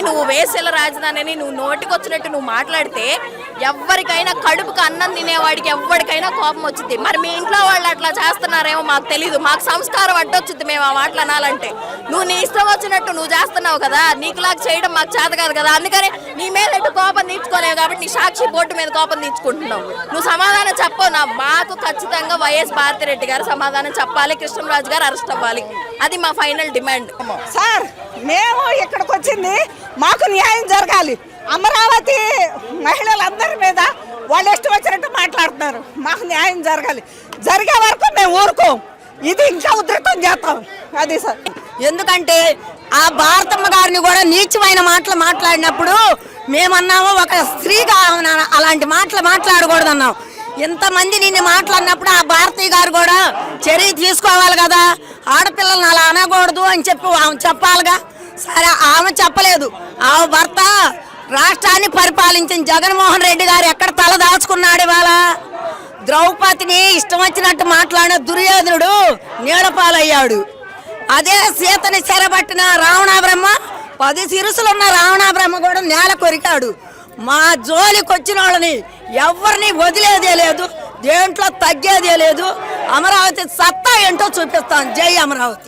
నువ్వు వేసేల రాజధానిని నువ్వు నోటికొచ్చినట్టు నువ్వు మాట్లాడితే ఎవరికైనా కడుపుకు అన్నం తినేవాడికి ఎవరికైనా కోపం వచ్చింది. మరి మీ ఇంట్లో వాళ్ళు అట్లా చేస్తున్నారేమో మాకు తెలీదు, మాకు సంస్కారం అడ్డొచ్చుద్ది మేము ఆ మాటలు అనాలంటే. నువ్వు నీ ఇష్టం వచ్చినట్టు నువ్వు చేస్తున్నావు కదా, నీకులాగా చేయడం మాకు చేత కాదు కదా, అందుకని నీ మీద ఎటు కోపం తీర్చుకోలేవు కాబట్టి నీ సాక్షి బోర్డు మీద కోపం తీర్చుకుంటున్నావు. నువ్వు సమాధానం చెప్పవు. మాకు ఖచ్చితంగా వైఎస్ భారతిరెడ్డి గారు సమాధానం చెప్పాలి, కృష్ణంరాజు గారు అరెస్ట్ అవ్వాలి, అది మా ఫైనల్ డిమాండ్. సార్ మేము ఇక్కడికి వచ్చింది మాకు న్యాయం జరగాలి. అమరావతి మహిళలందరి మీద వాళ్ళు ఇష్టం వచ్చినట్టు మాట్లాడుతున్నారు, మాకు న్యాయం జరగాలి. జరిగే వరకు మేము ఊరుకోం, ఇది ఇంకా ఉధృతం చేస్తాం. అది సార్, ఎందుకంటే ఆ భారతమ్మ గారిని కూడా నీచమైన మాటలు మాట్లాడినప్పుడు మేమన్నాము ఒక స్త్రీగా అలాంటి మాటలు మాట్లాడకూడదు అన్నాం. ఇంతమంది నిన్ను మాట్లాడినప్పుడు ఆ భారతీ గారు కూడా చర్య తీసుకోవాలి కదా, ఆడపిల్లలను అలా అనకూడదు అని చెప్పాలిగా. సరే ఆమె చెప్పలేదు, ఆమె భర్త రాష్ట్రాన్ని పరిపాలించిన జగన్మోహన్ రెడ్డి గారు ఎక్కడ తల దాచుకున్నాడు. ఇవాళ ద్రౌపదిని ఇష్టం వచ్చినట్టు మాట్లాడిన దుర్యోధనుడు నీడపాలయ్యాడు. అదే సీతని చెరబట్టిన రావణ బ్రహ్మ 10 శిరసులున్న రావణ బ్రహ్మ కూడా నేల కొరికాడు. మా జోలికి వచ్చిన వాళ్ళని ఎవరిని వదిలేదే లేదు, దేంట్లో తగ్గేదే లేదు. అమరావతి సత్తా ఏంటో చూపిస్తాం. జై అమరావతి.